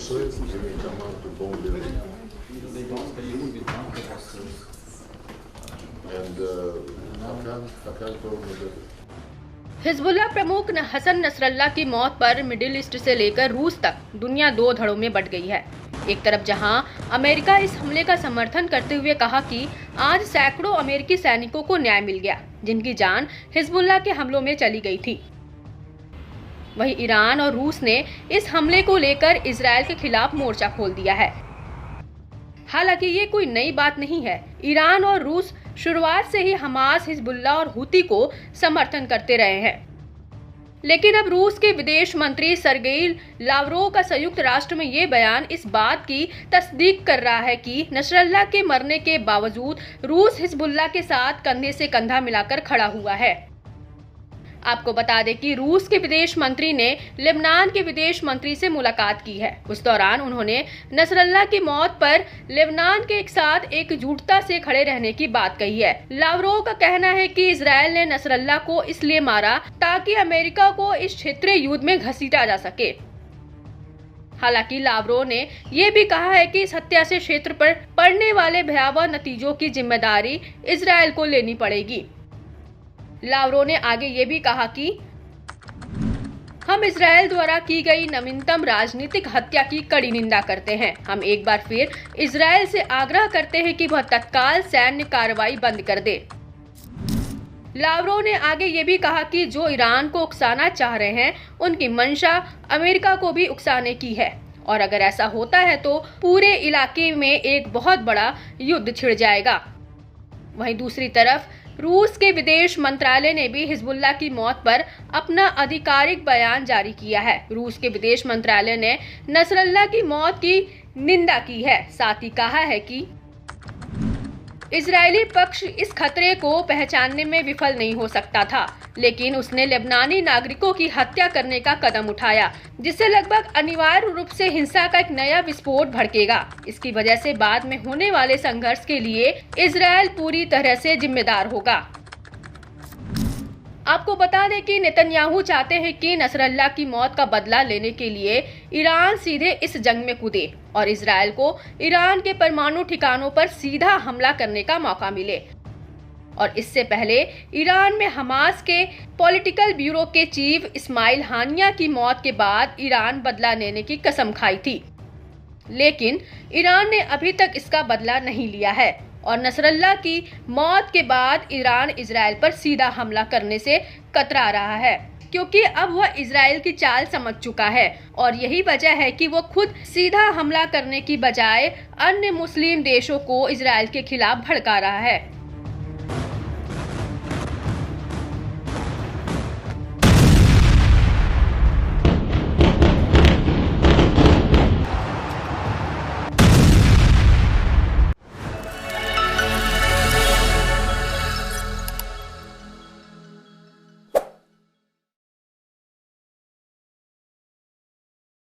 Швеции имеет команду Bomberg. And I can't promise that. Hezbollah प्रमुख Hassan Nasrallah की मौत पर मिडिल ईस्ट से लेकर रूस तक दुनिया दो धड़ों में बंट गई है। एक तरफ जहां अमेरिका इस हमले का समर्थन करते हुए कहा कि आज सैकड़ों अमेरिकी सैनिकों को न्याय मिल गया जिनकी जान हिजबुल्लाह के हमलों में चली गई थी, वहीं ईरान और रूस ने इस हमले को लेकर इजरायल के खिलाफ मोर्चा खोल दिया है। हालांकि ये कोई नई बात नहीं है। ईरान और रूस शुरुआत से ही हमास, हिजबुल्लाह और हुती को समर्थन करते रहे हैं, लेकिन अब रूस के विदेश मंत्री सर्गेई लावरोव का संयुक्त राष्ट्र में ये बयान इस बात की तस्दीक कर रहा है कि नसरल्लाह के मरने के बावजूद रूस हिजबुल्लाह के साथ कंधे से कंधा मिलाकर खड़ा हुआ है। आपको बता दें कि रूस के विदेश मंत्री ने लेबनान के विदेश मंत्री से मुलाकात की है। उस दौरान उन्होंने नसरल्लाह की मौत पर लेबनान के एक साथ एकजुटता से खड़े रहने की बात कही है। लावरोव का कहना है कि इजरायल ने नसरल्लाह को इसलिए मारा ताकि अमेरिका को इस क्षेत्रीय युद्ध में घसीटा जा सके। हालांकि लावरोव ने यह भी कहा है कि इस हत्या से क्षेत्र पर पड़ने वाले भयावह नतीजों की जिम्मेदारी इजरायल को लेनी पड़ेगी। लावरोव ने आगे ये भी कहा कि हम इजरायल द्वारा की गई नवीनतम राजनीतिक हत्या की कड़ी निंदा करते हैं। हम एक बार फिर इजरायल से आग्रह करते हैं कि वह तत्काल सैन्य कार्रवाई बंद कर दे। लावरोव ने आगे ये भी कहा कि जो ईरान को उकसाना चाह रहे हैं उनकी मंशा अमेरिका को भी उकसाने की है और अगर ऐसा होता है तो पूरे इलाके में एक बहुत बड़ा युद्ध छिड़ जाएगा। वहीं दूसरी तरफ रूस के विदेश मंत्रालय ने भी हिजबुल्लाह की मौत पर अपना आधिकारिक बयान जारी किया है। रूस के विदेश मंत्रालय ने नसरल्लाह की मौत की निंदा की है, साथ ही कहा है कि इजरायली पक्ष इस खतरे को पहचानने में विफल नहीं हो सकता था, लेकिन उसने लेबनानी नागरिकों की हत्या करने का कदम उठाया, जिससे लगभग अनिवार्य रूप से हिंसा का एक नया विस्फोट भड़केगा। इसकी वजह से बाद में होने वाले संघर्ष के लिए इजरायल पूरी तरह से जिम्मेदार होगा। आपको बता दें कि नेतन्याहू चाहते हैं कि नसरल्लाह की मौत का बदला लेने के लिए ईरान सीधे इस जंग में कूदे और इजरायल को ईरान के परमाणु ठिकानों पर सीधा हमला करने का मौका मिले। और इससे पहले ईरान में हमास के पॉलिटिकल ब्यूरो के चीफ इस्माइल हानिया की मौत के बाद ईरान बदला लेने की कसम खाई थी, लेकिन ईरान ने अभी तक इसका बदला नहीं लिया है और नसरल्लाह की मौत के बाद ईरान इजरायल पर सीधा हमला करने से कतरा रहा है, क्योंकि अब वह इजरायल की चाल समझ चुका है और यही वजह है कि वो खुद सीधा हमला करने की बजाय अन्य मुस्लिम देशों को इजरायल के खिलाफ भड़का रहा है।